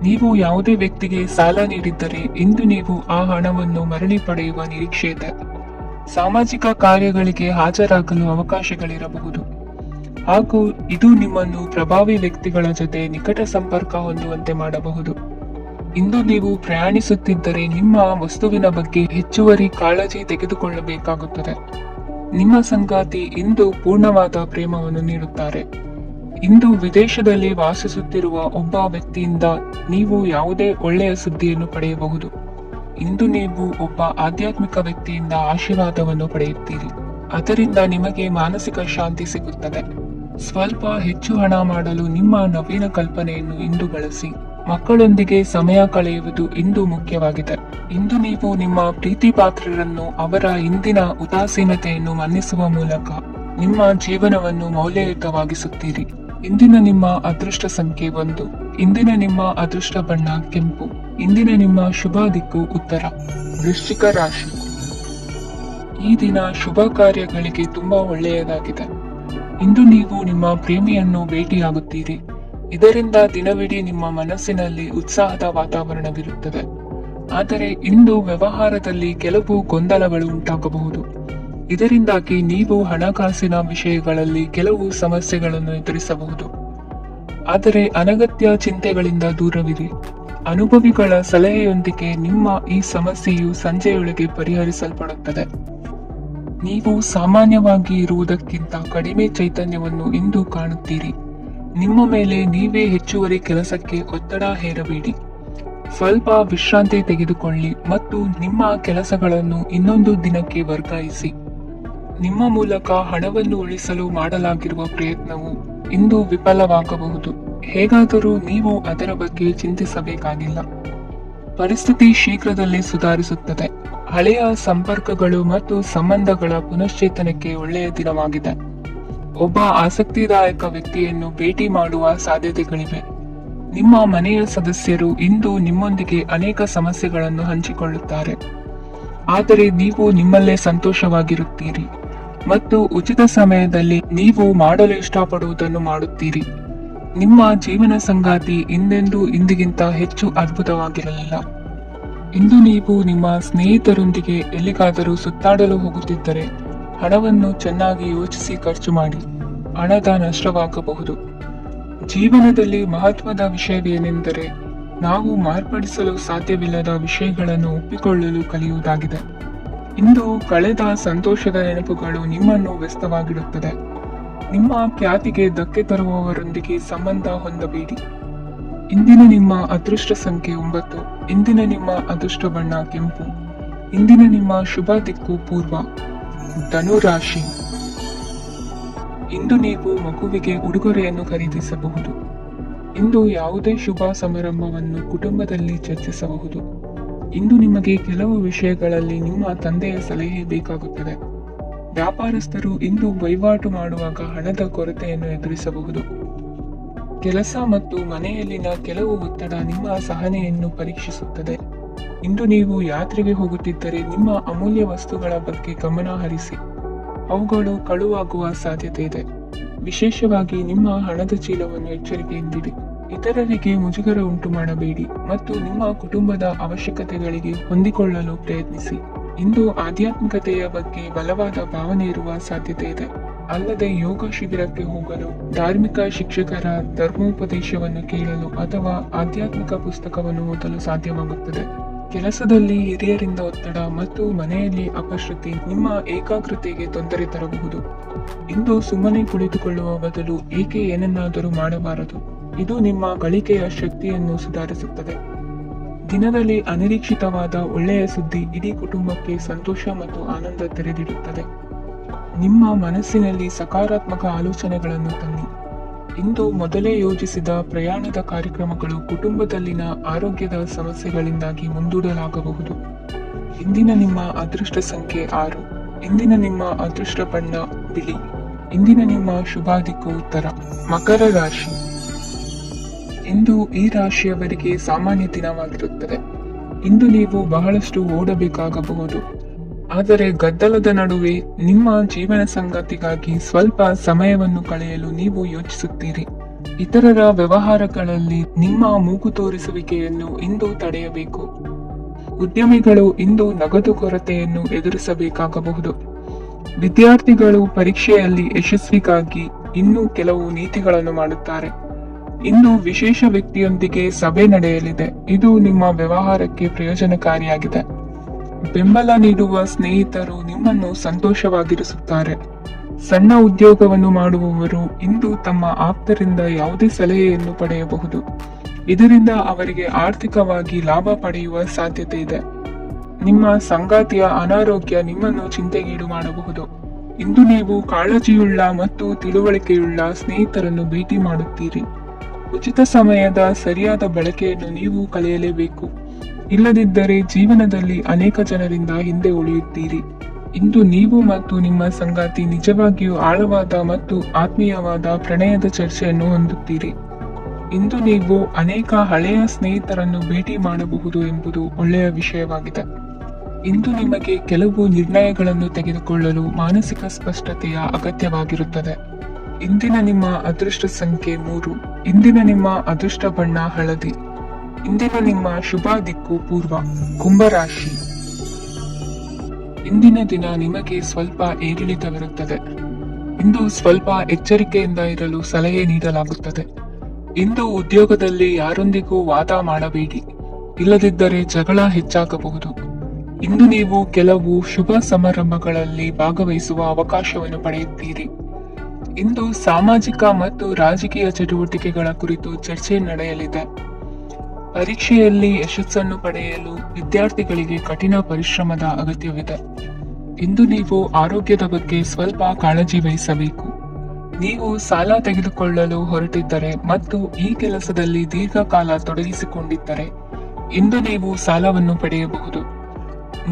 ನೀವು ಯಾವುದೇ ವ್ಯಕ್ತಿಗೆ ಸಾಲ ನೀಡಿದ್ದರೆ ಇಂದು ನೀವು ಆ ಹಣವನ್ನು ಮರಳಿ ಪಡೆಯುವ ನಿರೀಕ್ಷೆ ಇದೆ. ಸಾಮಾಜಿಕ ಕಾರ್ಯಗಳಿಗೆ ಹಾಜರಾಗಲು ಅವಕಾಶಗಳಿರಬಹುದು, ಹಾಗೂ ಇದು ನಿಮ್ಮನ್ನು ಪ್ರಭಾವಿ ವ್ಯಕ್ತಿಗಳ ಜೊತೆ ನಿಕಟ ಸಂಪರ್ಕ ಹೊಂದುವಂತೆ ಮಾಡಬಹುದು. ಇಂದು ನೀವು ಪ್ರಯಾಣಿಸುತ್ತಿದ್ದರೆ ನಿಮ್ಮ ವಸ್ತುವಿನ ಬಗ್ಗೆ ಹೆಚ್ಚುವರಿ ಕಾಳಜಿ ತೆಗೆದುಕೊಳ್ಳಬೇಕಾಗುತ್ತದೆ. ನಿಮ್ಮ ಸಂಗಾತಿ ಇಂದು ಪೂರ್ಣವಾದ ಪ್ರೇಮವನ್ನು ನೀಡುತ್ತಾರೆ. ಇಂದು ವಿದೇಶದಲ್ಲಿ ವಾಸಿಸುತ್ತಿರುವ ಒಬ್ಬ ವ್ಯಕ್ತಿಯಿಂದ ನೀವು ಯಾವುದೇ ಒಳ್ಳೆಯ ಸುದ್ದಿಯನ್ನು ಪಡೆಯಬಹುದು. ಇಂದು ನೀವು ಒಬ್ಬ ಆಧ್ಯಾತ್ಮಿಕ ವ್ಯಕ್ತಿಯಿಂದ ಆಶೀರ್ವಾದವನ್ನು ಪಡೆಯುತ್ತೀರಿ. ಅದರಿಂದ ನಿಮಗೆ ಮಾನಸಿಕ ಶಾಂತಿ ಸಿಗುತ್ತದೆ. ಸ್ವಲ್ಪ ಹೆಚ್ಚು ಹಣ ಮಾಡಲು ನಿಮ್ಮ ನವೀನ ಕಲ್ಪನೆಯನ್ನು ಇಂದು ಬಳಸಿ. ಮಕ್ಕಳೊಂದಿಗೆ ಸಮಯ ಕಳೆಯುವುದು ಇಂದು ಮುಖ್ಯವಾಗಿದೆ. ಇಂದು ನೀವು ನಿಮ್ಮ ಪ್ರೀತಿ ಪಾತ್ರರನ್ನು ಅವರ ಇಂದಿನ ಉದಾಸೀನತೆಯನ್ನು ಮನ್ನಿಸುವ ಮೂಲಕ ನಿಮ್ಮ ಜೀವನವನ್ನು ಮೌಲ್ಯಯುತವಾಗಿಸುತ್ತೀರಿ. ಇಂದಿನ ನಿಮ್ಮ ಅದೃಷ್ಟ ಸಂಖ್ಯೆ 1. ಇಂದಿನ ನಿಮ್ಮ ಅದೃಷ್ಟ ಬಣ್ಣ ಕೆಂಪು. ಇಂದಿನ ನಿಮ್ಮ ಶುಭ ದಿಕ್ಕು ಉತ್ತರ. ವೃಶ್ಚಿಕ ರಾಶಿ. ಈ ದಿನ ಶುಭ ಕಾರ್ಯಗಳಿಗೆ ತುಂಬಾ ಒಳ್ಳೆಯದಾಗಿದೆ. ಇಂದು ನೀವು ನಿಮ್ಮ ಪ್ರೇಮಿಯನ್ನು ಭೇಟಿಯಾಗುತ್ತೀರಿ. ಇದರಿಂದ ದಿನವಿಡೀ ನಿಮ್ಮ ಮನಸ್ಸಿನಲ್ಲಿ ಉತ್ಸಾಹದ ವಾತಾವರಣವಿರುತ್ತದೆ. ಆದರೆ ಇಂದು ವ್ಯವಹಾರದಲ್ಲಿ ಕೆಲವು ಗೊಂದಲಗಳು ಉಂಟಾಗಬಹುದು. ಇದರಿಂದಾಗಿ ನೀವು ಹಣಕಾಸಿನ ವಿಷಯಗಳಲ್ಲಿ ಕೆಲವು ಸಮಸ್ಯೆಗಳನ್ನು ಎದುರಿಸಬಹುದು. ಆದರೆ ಅನಗತ್ಯ ಚಿಂತೆಗಳಿಂದ ದೂರವಿರಿ. ಅನುಭವಿಗಳ ಸಲಹೆಯೊಂದಿಗೆ ನಿಮ್ಮ ಈ ಸಮಸ್ಯೆಯು ಸಂಜೆಯೊಳಗೆ ಪರಿಹರಿಸಲ್ಪಡುತ್ತದೆ. ನೀವು ಸಾಮಾನ್ಯವಾಗಿ ಇರುವುದಕ್ಕಿಂತ ಕಡಿಮೆ ಚೈತನ್ಯವನ್ನು ಇಂದು ಕಾಣುತ್ತೀರಿ. ನಿಮ್ಮ ಮೇಲೆ ನೀವೇ ಹೆಚ್ಚುವರಿ ಕೆಲಸಕ್ಕೆ ಒತ್ತಡ ಹೇರಬೇಡಿ. ಸ್ವಲ್ಪ ವಿಶ್ರಾಂತಿ ತೆಗೆದುಕೊಳ್ಳಿ ಮತ್ತು ನಿಮ್ಮ ಕೆಲಸಗಳನ್ನು ಇನ್ನೊಂದು ದಿನಕ್ಕೆ ವರ್ಗಾಯಿಸಿ. ನಿಮ್ಮ ಮೂಲಕ ಹಣವನ್ನು ಉಳಿಸಲು ಮಾಡಲಾಗಿರುವ ಪ್ರಯತ್ನವು ಇಂದು ವಿಫಲವಾಗಬಹುದು. ಹೇಗಾದರೂ ನೀವು ಅದರ ಬಗ್ಗೆ ಚಿಂತಿಸಬೇಕಾಗಿಲ್ಲ. ಪರಿಸ್ಥಿತಿ ಶೀಘ್ರದಲ್ಲೇ ಸುಧಾರಿಸುತ್ತದೆ. ಹಳೆಯ ಸಂಪರ್ಕಗಳು ಮತ್ತು ಸಂಬಂಧಗಳ ಪುನಶ್ಚೇತನಕ್ಕೆ ಒಳ್ಳೆಯ ದಿನವಾಗಿದೆ. ಒಬ್ಬ ಆಸಕ್ತಿದಾಯಕ ವ್ಯಕ್ತಿಯನ್ನು ಭೇಟಿ ಮಾಡುವ ಸಾಧ್ಯತೆಗಳಿವೆ. ನಿಮ್ಮ ಮನೆಯ ಸದಸ್ಯರು ಇಂದು ನಿಮ್ಮೊಂದಿಗೆ ಅನೇಕ ಸಮಸ್ಯೆಗಳನ್ನು ಹಂಚಿಕೊಳ್ಳುತ್ತಾರೆ, ಆದರೆ ನೀವು ನಿಮ್ಮಲ್ಲೇ ಸಂತೋಷವಾಗಿರುತ್ತೀರಿ ಮತ್ತು ಉಚಿತ ಸಮಯದಲ್ಲಿ ನೀವು ಮಾಡಲು ಇಷ್ಟಪಡುವುದನ್ನು ಮಾಡುತ್ತೀರಿ. ನಿಮ್ಮ ಜೀವನ ಸಂಗಾತಿ ಇಂದಿಗಿಂತ ಹೆಚ್ಚು ಅದ್ಭುತವಾಗಿರಲಿಲ್ಲ. ಇಂದು ನೀವು ನಿಮ್ಮ ಸ್ನೇಹಿತರೊಂದಿಗೆ ಎಲ್ಲಿಗಾದರೂ ಸುತ್ತಾಡಲು ಹೋಗುತ್ತಿದ್ದರೆ ಹಣವನ್ನು ಚೆನ್ನಾಗಿ ಯೋಚಿಸಿ ಖರ್ಚು ಮಾಡಿ. ಹಣದ ನಷ್ಟವಾಗಬಹುದು. ಜೀವನದಲ್ಲಿ ಮಹತ್ವದ ವಿಷಯವೇನೆಂದರೆ ನಾವು ಮಾರ್ಪಡಿಸಲು ಸಾಧ್ಯವಿಲ್ಲದ ವಿಷಯಗಳನ್ನು ಒಪ್ಪಿಕೊಳ್ಳಲು ಕಲಿಯುವುದಾಗಿದೆ. ಇಂದು ಕಳೆದ ಸಂತೋಷದ ನೆನಪುಗಳು ನಿಮ್ಮನ್ನು ವ್ಯಸ್ತವಾಗಿಡುತ್ತದೆ. ನಿಮ್ಮ ಖ್ಯಾತಿಗೆ ಧಕ್ಕೆ ತರುವವರೊಂದಿಗೆ ಸಂಬಂಧ ಹೊಂದಬೇಡಿ. ಇಂದಿನ ನಿಮ್ಮ ಅದೃಷ್ಟ ಸಂಖ್ಯೆ 9. ಇಂದಿನ ನಿಮ್ಮ ಅದೃಷ್ಟ ಬಣ್ಣ ಕೆಂಪು. ಇಂದಿನ ನಿಮ್ಮ ಶುಭ ದಿಕ್ಕು ಪೂರ್ವ. ಧನು ರಾಶಿ. ಇಂದು ನೀವು ಮಗುವಿಗೆ ಉಡುಗೊರೆಯನ್ನು ಖರೀದಿಸಬಹುದು. ಇಂದು ಯಾವುದೇ ಶುಭ ಸಮಾರಂಭವನ್ನು ಕುಟುಂಬದಲ್ಲಿ ಚರ್ಚಿಸಬಹುದು. ಇಂದು ನಿಮಗೆ ಕೆಲವು ವಿಷಯಗಳಲ್ಲಿ ನಿಮ್ಮ ತಂದೆಯ ಸಲಹೆ ಬೇಕಾಗುತ್ತದೆ. ವ್ಯಾಪಾರಸ್ಥರು ಇಂದು ವಹಿವಾಟು ಮಾಡುವಾಗ ಹಣದ ಕೊರತೆಯನ್ನು ಎದುರಿಸಬಹುದು. ಕೆಲಸ ಮತ್ತು ಮನೆಯಲ್ಲಿನ ಕೆಲವು ಒತ್ತಡ ನಿಮ್ಮ ಸಹನೆಯನ್ನು ಪರೀಕ್ಷಿಸುತ್ತದೆ. ಇಂದು ನೀವು ಯಾತ್ರೆಗೆ ಹೋಗುತ್ತಿದ್ದರೆ ನಿಮ್ಮ ಅಮೂಲ್ಯ ವಸ್ತುಗಳ ಬಗ್ಗೆ ಗಮನ ಹರಿಸಿ. ಅವುಗಳು ಕಳುವಾಗುವ ಸಾಧ್ಯತೆ ಇದೆ. ವಿಶೇಷವಾಗಿ ನಿಮ್ಮ ಹಣದ ಚೀಲವನ್ನು ಎಚ್ಚರಿಕೆಯಿಂದಿಡಿ. ಇತರರಿಗೆ ಮುಜುಗರ ಉಂಟು ಮಾಡಬೇಡಿ ಮತ್ತು ನಿಮ್ಮ ಕುಟುಂಬದ ಅವಶ್ಯಕತೆಗಳಿಗೆ ಹೊಂದಿಕೊಳ್ಳಲು ಪ್ರಯತ್ನಿಸಿ. ಇಂದು ಆಧ್ಯಾತ್ಮಿಕತೆಯ ಬಗ್ಗೆ ಬಲವಾದ ಭಾವನೆ ಇರುವ ಸಾಧ್ಯತೆ ಇದೆ. ಅಲ್ಲದೆ ಯೋಗ ಶಿಬಿರಕ್ಕೆ ಹೋಗಲು, ಧಾರ್ಮಿಕ ಶಿಕ್ಷಕರ ಧರ್ಮೋಪದೇಶವನ್ನು ಕೇಳಲು ಅಥವಾ ಆಧ್ಯಾತ್ಮಿಕ ಪುಸ್ತಕವನ್ನು ಓದಲು ಸಾಧ್ಯವಾಗುತ್ತದೆ. ಕೆಲಸದಲ್ಲಿ ಹಿರಿಯರಿಂದ ಒತ್ತಡ ಮತ್ತು ಮನೆಯಲ್ಲಿ ಅಪಶ್ರುತಿ ನಿಮ್ಮ ಏಕಾಗ್ರತೆಗೆ ತೊಂದರೆ ತರಬಹುದು. ಇಂದು ಸುಮ್ಮನೆ ಕುಳಿತುಕೊಳ್ಳುವ ಬದಲು ಏಕೆ ಏನನ್ನಾದರೂ ಮಾಡಬಾರದು. ಇದು ನಿಮ್ಮ ಗಳಿಕೆಯ ಶಕ್ತಿಯನ್ನು ಸುಧಾರಿಸುತ್ತದೆ. ದಿನದಲ್ಲಿ ಅನಿರೀಕ್ಷಿತವಾದ ಒಳ್ಳೆಯ ಸುದ್ದಿ ಇಡೀ ಕುಟುಂಬಕ್ಕೆ ಸಂತೋಷ ಮತ್ತು ಆನಂದ ತೆರೆದಿಡುತ್ತದೆ. ನಿಮ್ಮ ಮನಸ್ಸಿನಲ್ಲಿ ಸಕಾರಾತ್ಮಕ ಆಲೋಚನೆಗಳನ್ನು ತನ್ನಿ. ಇಂದು ಮೊದಲೇ ಯೋಜಿಸಿದ ಪ್ರಯಾಣದ ಕಾರ್ಯಕ್ರಮಗಳು ಕುಟುಂಬದಲ್ಲಿನ ಆರೋಗ್ಯದ ಸಮಸ್ಯೆಗಳಿಂದಾಗಿ ಮುಂದೂಡಲಾಗಬಹುದು. ಇಂದಿನ ನಿಮ್ಮ ಅದೃಷ್ಟ ಸಂಖ್ಯೆ 6. ಇಂದಿನ ನಿಮ್ಮ ಅದೃಷ್ಟ ಬಣ್ಣ ಬಿಳಿ. ಇಂದಿನ ನಿಮ್ಮ ಶುಭ ದಿಕ್ಕು ಉತ್ತರ. ಮಕರ ರಾಶಿ. ಇಂದು ಈ ರಾಶಿಯವರಿಗೆ ಸಾಮಾನ್ಯ ದಿನವಾಗಿರುತ್ತದೆ. ಇಂದು ನೀವು ಬಹಳಷ್ಟು ಓಡಬೇಕಾಗಬಹುದು. ಆದರೆ ಗದ್ದಲದ ನಡುವೆ ನಿಮ್ಮ ಜೀವನ ಸಂಗಾತಿಗಾಗಿ ಸ್ವಲ್ಪ ಸಮಯವನ್ನು ಕಳೆಯಲು ನೀವು ಯೋಚಿಸುತ್ತೀರಿ. ಇತರರ ವ್ಯವಹಾರಗಳಲ್ಲಿ ನಿಮ್ಮ ಮೂಗು ತೋರಿಸುವಿಕೆಯನ್ನು ಇಂದು ತಡೆಯಬೇಕು. ಉದ್ಯಮಿಗಳು ಇಂದು ನಗದು ಕೊರತೆಯನ್ನು ಎದುರಿಸಬೇಕಾಗಬಹುದು. ವಿದ್ಯಾರ್ಥಿಗಳು ಪರೀಕ್ಷೆಯಲ್ಲಿ ಯಶಸ್ವಿಗಾಗಿ ಇನ್ನೂ ಕೆಲವು ನೀತಿಗಳನ್ನು ಮಾಡುತ್ತಾರೆ. ಇಂದು ವಿಶೇಷ ವ್ಯಕ್ತಿಯೊಂದಿಗೆ ಸಭೆ ನಡೆಯಲಿದೆ. ಇದು ನಿಮ್ಮ ವ್ಯವಹಾರಕ್ಕೆ ಪ್ರಯೋಜನಕಾರಿಯಾಗಿದೆ. ಬೆಂಬಲ ನೀಡುವ ಸ್ನೇಹಿತರು ನಿಮ್ಮನ್ನು ಸಂತೋಷವಾಗಿರಿಸುತ್ತಾರೆ. ಸಣ್ಣ ಉದ್ಯೋಗವನ್ನು ಮಾಡುವವರು ಇಂದು ತಮ್ಮ ಆಪ್ತರಿಂದ ಯಾವುದೇ ಸಲಹೆಯನ್ನು ಪಡೆಯಬಹುದು. ಇದರಿಂದ ಅವರಿಗೆ ಆರ್ಥಿಕವಾಗಿ ಲಾಭ ಪಡೆಯುವ ಸಾಧ್ಯತೆ ಇದೆ. ನಿಮ್ಮ ಸಂಗಾತಿಯ ಅನಾರೋಗ್ಯ ನಿಮ್ಮನ್ನು ಚಿಂತೆಗೀಡು ಮಾಡಬಹುದು. ಇಂದು ನೀವು ಕಾಳಜಿಯುಳ್ಳ ಮತ್ತು ತಿಳುವಳಿಕೆಯುಳ್ಳ ಸ್ನೇಹಿತರನ್ನು ಭೇಟಿ ಮಾಡುತ್ತೀರಿ. ಉಚಿತ ಸಮಯದ ಸರಿಯಾದ ಬಳಕೆಯನ್ನು ನೀವು ಕಲಿಯಲೇಬೇಕು. ಇಲ್ಲದಿದ್ದರೆ ಜೀವನದಲ್ಲಿ ಅನೇಕ ಜನರಿಂದ ಹಿಂದೆ ಉಳಿಯುತ್ತೀರಿ. ಇಂದು ನೀವು ಮತ್ತು ನಿಮ್ಮ ಸಂಗಾತಿ ನಿಜವಾಗಿಯೂ ಆಳವಾದ ಮತ್ತು ಆತ್ಮೀಯವಾದ ಪ್ರಣಯದ ಚರ್ಚೆಯನ್ನು ಹೊಂದುತ್ತೀರಿ. ಇಂದು ನೀವು ಅನೇಕ ಹಳೆಯ ಸ್ನೇಹಿತರನ್ನು ಭೇಟಿ ಮಾಡಬಹುದು ಎಂಬುದು ಒಳ್ಳೆಯ ವಿಷಯವಾಗಿದೆ. ಇಂದು ನಿಮಗೆ ಕೆಲವು ನಿರ್ಣಯಗಳನ್ನು ತೆಗೆದುಕೊಳ್ಳಲು ಮಾನಸಿಕ ಸ್ಪಷ್ಟತೆಯ ಅಗತ್ಯವಾಗಿರುತ್ತದೆ. ಇಂದಿನ ನಿಮ್ಮ ಅದೃಷ್ಟ ಸಂಖ್ಯೆ 3. ಇಂದಿನ ನಿಮ್ಮ ಅದೃಷ್ಟ ಬಣ್ಣ ಹಳದಿ. ಇಂದಿನ ನಿಮ್ಮ ಶುಭ ದಿಕ್ಕು ಪೂರ್ವ. ಕುಂಭರಾಶಿ. ಇಂದಿನ ದಿನ ನಿಮಗೆ ಸ್ವಲ್ಪ ಏರಿಳಿತವಿರುತ್ತದೆ. ಇಂದು ಸ್ವಲ್ಪ ಎಚ್ಚರಿಕೆಯಿಂದ ಇರಲು ಸಲಹೆ ನೀಡಲಾಗುತ್ತದೆ. ಇಂದು ಉದ್ಯೋಗದಲ್ಲಿ ಯಾರೊಂದಿಗೂ ವಾದ ಮಾಡಬೇಡಿ. ಇಲ್ಲದಿದ್ದರೆ ಜಗಳ ಹೆಚ್ಚಾಗಬಹುದು. ಇಂದು ನೀವು ಕೆಲವು ಶುಭ ಸಮಾರಂಭಗಳಲ್ಲಿ ಭಾಗವಹಿಸುವ ಅವಕಾಶವನ್ನು ಪಡೆಯುತ್ತೀರಿ. ಇಂದು ಸಾಮಾಜಿಕ ಮತ್ತು ರಾಜಕೀಯ ಚಟುವಟಿಕೆಗಳ ಕುರಿತು ಚರ್ಚೆ ನಡೆಯಲಿದೆ. ಪರೀಕ್ಷೆಯಲ್ಲಿ ಯಶಸ್ಸನ್ನು ಪಡೆಯಲು ವಿದ್ಯಾರ್ಥಿಗಳಿಗೆ ಕಠಿಣ ಪರಿಶ್ರಮದ ಅಗತ್ಯವಿದೆ. ಇಂದು ನೀವು ಆರೋಗ್ಯದ ಬಗ್ಗೆ ಸ್ವಲ್ಪ ಕಾಳಜಿ ವಹಿಸಬೇಕು. ನೀವು ಸಾಲ ತೆಗೆದುಕೊಳ್ಳಲು ಹೊರಟಿದ್ದರೆ ಮತ್ತು ಈ ಕೆಲಸದಲ್ಲಿ ದೀರ್ಘಕಾಲ ತೊಡಗಿಸಿಕೊಂಡಿದ್ದರೆ ಇಂದು ನೀವು ಸಾಲವನ್ನು ಪಡೆಯಬಹುದು.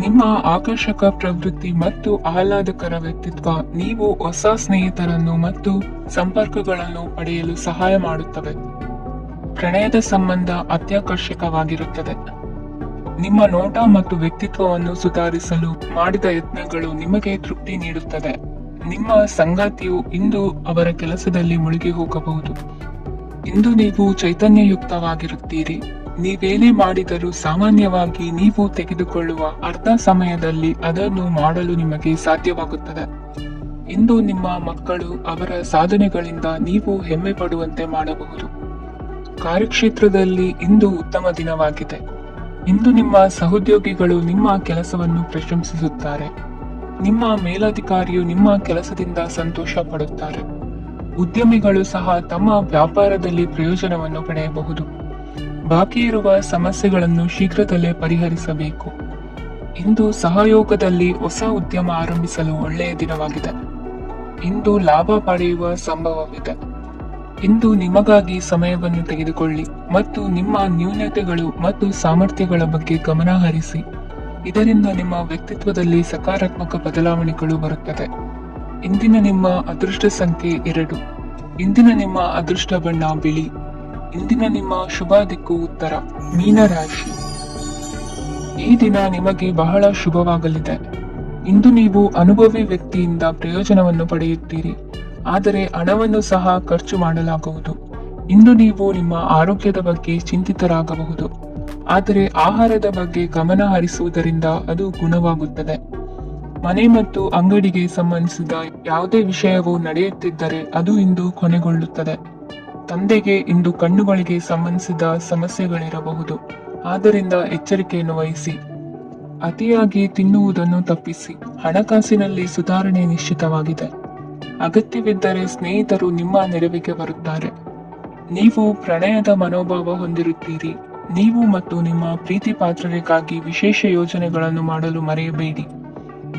ನಿಮ್ಮ ಆಕರ್ಷಕ ಪ್ರವೃತ್ತಿ ಮತ್ತು ಆಹ್ಲಾದಕರ ವ್ಯಕ್ತಿತ್ವ ನೀವು ಹೊಸ ಸ್ನೇಹಿತರನ್ನು ಮತ್ತು ಸಂಪರ್ಕಗಳನ್ನು ಪಡೆಯಲು ಸಹಾಯ ಮಾಡುತ್ತವೆ. ಪ್ರಣಯದ ಸಂಬಂಧ ಅತ್ಯಾಕರ್ಷಕವಾಗಿರುತ್ತದೆ. ನಿಮ್ಮ ನೋಟ ಮತ್ತು ವ್ಯಕ್ತಿತ್ವವನ್ನು ಸುಧಾರಿಸಲು ಮಾಡಿದ ಯತ್ನಗಳು ನಿಮಗೆ ತೃಪ್ತಿ ನೀಡುತ್ತದೆ. ನಿಮ್ಮ ಸಂಗಾತಿಯು ಇಂದು ಅವರ ಕೆಲಸದಲ್ಲಿ ಮುಳುಗಿ ಹೋಗಬಹುದು. ಇಂದು ನೀವು ಚೈತನ್ಯಯುಕ್ತವಾಗಿರುತ್ತೀರಿ. ನೀವೇನೇ ಮಾಡಿದರೂ ಸಾಮಾನ್ಯವಾಗಿ ನೀವು ತೆಗೆದುಕೊಳ್ಳುವ ಅರ್ಧ ಸಮಯದಲ್ಲಿ ಅದನ್ನು ಮಾಡಲು ನಿಮಗೆ ಸಾಧ್ಯವಾಗುತ್ತದೆ. ಇಂದು ನಿಮ್ಮ ಮಕ್ಕಳು ಅವರ ಸಾಧನೆಗಳಿಂದ ನೀವು ಹೆಮ್ಮೆ ಪಡುವಂತೆ ಮಾಡಬಹುದು. ಕಾರ್ಯಕ್ಷೇತ್ರದಲ್ಲಿ ಇಂದು ಉತ್ತಮ ದಿನವಾಗಿದೆ. ಇಂದು ನಿಮ್ಮ ಸಹೋದ್ಯೋಗಿಗಳು ನಿಮ್ಮ ಕೆಲಸವನ್ನು ಪ್ರಶಂಸಿಸುತ್ತಾರೆ. ನಿಮ್ಮ ಮೇಲಧಿಕಾರಿಯು ನಿಮ್ಮ ಕೆಲಸದಿಂದ ಸಂತೋಷ ಪಡುತ್ತಾರೆ. ಉದ್ಯಮಿಗಳು ಸಹ ತಮ್ಮ ವ್ಯಾಪಾರದಲ್ಲಿ ಪ್ರಯೋಜನವನ್ನು ಪಡೆಯಬಹುದು. ಬಾಕಿ ಇರುವ ಸಮಸ್ಯೆಗಳನ್ನು ಶೀಘ್ರದಲ್ಲೇ ಪರಿಹರಿಸಬೇಕು. ಇಂದು ಸಹಯೋಗದಲ್ಲಿ ಹೊಸ ಉದ್ಯಮ ಆರಂಭಿಸಲು ಒಳ್ಳೆಯ ದಿನವಾಗಿದೆ. ಇಂದು ಲಾಭ ಪಡೆಯುವ ಸಂಭವವಿದೆ. ಇಂದು ನಿಮಗಾಗಿ ಸಮಯವನ್ನು ತೆಗೆದುಕೊಳ್ಳಿ ಮತ್ತು ನಿಮ್ಮ ನ್ಯೂನತೆಗಳು ಮತ್ತು ಸಾಮರ್ಥ್ಯಗಳ ಬಗ್ಗೆ ಗಮನ ಹರಿಸಿ. ಇದರಿಂದ ನಿಮ್ಮ ವ್ಯಕ್ತಿತ್ವದಲ್ಲಿ ಸಕಾರಾತ್ಮಕ ಬದಲಾವಣೆಗಳು ಬರುತ್ತದೆ. ಇಂದಿನ ನಿಮ್ಮ ಅದೃಷ್ಟ ಸಂಖ್ಯೆ 2. ಇಂದಿನ ನಿಮ್ಮ ಅದೃಷ್ಟ ಬಣ್ಣ ಬಿಳಿ. ಇಂದಿನ ನಿಮ್ಮ ಶುಭ ದಿಕ್ಕು ಉತ್ತರ, ಮೀನರಾಶಿ. ಈ ದಿನ ನಿಮಗೆ ಬಹಳ ಶುಭವಾಗಲಿದೆ. ಇಂದು ನೀವು ಅನುಭವಿ ವ್ಯಕ್ತಿಯಿಂದ ಪ್ರಯೋಜನವನ್ನು ಪಡೆಯುತ್ತೀರಿ, ಆದರೆ ಹಣವನ್ನು ಸಹ ಖರ್ಚು ಮಾಡಲಾಗುವುದು. ಇಂದು ನೀವು ನಿಮ್ಮ ಆರೋಗ್ಯದ ಬಗ್ಗೆ ಚಿಂತಿತರಾಗಬಹುದು, ಆದರೆ ಆಹಾರದ ಬಗ್ಗೆ ಗಮನ ಹರಿಸುವುದರಿಂದ ಅದು ಗುಣವಾಗುತ್ತದೆ. ಮನೆ ಮತ್ತು ಅಂಗಡಿಗೆ ಸಂಬಂಧಿಸಿದ ಯಾವುದೇ ವಿಷಯವು ನಡೆಯುತ್ತಿದ್ದರೆ ಅದು ಇಂದು ಕೊನೆಗೊಳ್ಳುತ್ತದೆ. ತಂದೆಗೆ ಇಂದು ಕಣ್ಣುಗಳಿಗೆ ಸಂಬಂಧಿಸಿದ ಸಮಸ್ಯೆಗಳಿರಬಹುದು, ಆದ್ದರಿಂದ ಎಚ್ಚರಿಕೆಯನ್ನು ವಹಿಸಿ. ಅತಿಯಾಗಿ ತಿನ್ನುವುದನ್ನು ತಪ್ಪಿಸಿ. ಹಣಕಾಸಿನಲ್ಲಿ ಸುಧಾರಣೆ ನಿಶ್ಚಿತವಾಗಿದೆ. ಅಗತ್ಯವಿದ್ದರೆ ಸ್ನೇಹಿತರು ನಿಮ್ಮ ನೆರವಿಗೆ ಬರುತ್ತಾರೆ. ನೀವು ಪ್ರಣಯದ ಮನೋಭಾವ ಹೊಂದಿರುತ್ತೀರಿ. ನೀವು ಮತ್ತು ನಿಮ್ಮ ಪ್ರೀತಿ ಪಾತ್ರರಿಗಾಗಿ ವಿಶೇಷ ಯೋಜನೆಗಳನ್ನು ಮಾಡಲು ಮರೆಯಬೇಡಿ.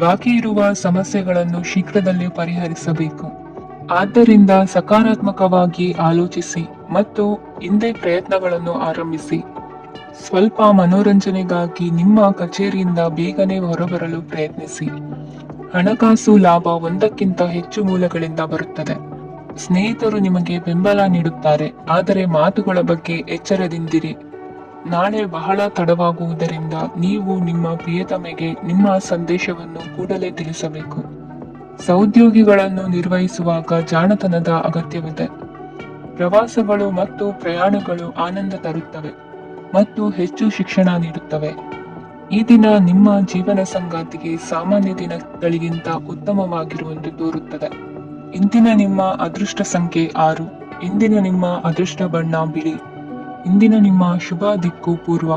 ಬಾಕಿ ಇರುವ ಸಮಸ್ಯೆಗಳನ್ನು ಶೀಘ್ರದಲ್ಲೇ ಪರಿಹರಿಸಬೇಕು. ಆದ್ದರಿಂದ ಸಕಾರಾತ್ಮಕವಾಗಿ ಆಲೋಚಿಸಿ ಮತ್ತು ಹಿಂದೆ ಪ್ರಯತ್ನಗಳನ್ನು ಆರಂಭಿಸಿ. ಸ್ವಲ್ಪ ಮನೋರಂಜನೆಗಾಗಿ ನಿಮ್ಮ ಕಚೇರಿಯಿಂದ ಬೇಗನೆ ಹೊರಬರಲು ಪ್ರಯತ್ನಿಸಿ. ಹಣಕಾಸು ಲಾಭ ಒಂದಕ್ಕಿಂತ ಹೆಚ್ಚು ಮೂಲಗಳಿಂದ ಬರುತ್ತದೆ. ಸ್ನೇಹಿತರು ನಿಮಗೆ ಬೆಂಬಲ ನೀಡುತ್ತಾರೆ, ಆದರೆ ಮಾತುಗಳ ಬಗ್ಗೆ ಎಚ್ಚರದಿಂದಿರಿ. ನಾಳೆ ಬಹಳ ತಡವಾಗುವುದರಿಂದ ನೀವು ನಿಮ್ಮ ಪ್ರಿಯತಮೆಗೆ ನಿಮ್ಮ ಸಂದೇಶವನ್ನು ಕೂಡಲೇ ತಿಳಿಸಬೇಕು. ಸಹೋದ್ಯೋಗಿಗಳನ್ನು ನಿರ್ವಹಿಸುವಾಗ ಜಾಣತನದ ಅಗತ್ಯವಿದೆ. ಪ್ರವಾಸಗಳು ಮತ್ತು ಪ್ರಯಾಣಗಳು ಆನಂದ ತರುತ್ತವೆ ಮತ್ತು ಹೆಚ್ಚು ಶಿಕ್ಷಣ ನೀಡುತ್ತವೆ. ಈ ದಿನ ನಿಮ್ಮ ಜೀವನ ಸಂಗಾತಿಗೆ ಸಾಮಾನ್ಯ ದಿನಗಳಿಗಿಂತ ಉತ್ತಮವಾಗಿರುವಂತೆ ತೋರುತ್ತದೆ. ಇಂದಿನ ನಿಮ್ಮ ಅದೃಷ್ಟ ಸಂಖ್ಯೆ 6. ಇಂದಿನ ನಿಮ್ಮ ಅದೃಷ್ಟ ಬಣ್ಣ ಬಿಳಿ. ಇಂದಿನ ನಿಮ್ಮ ಶುಭ ದಿಕ್ಕು ಪೂರ್ವ.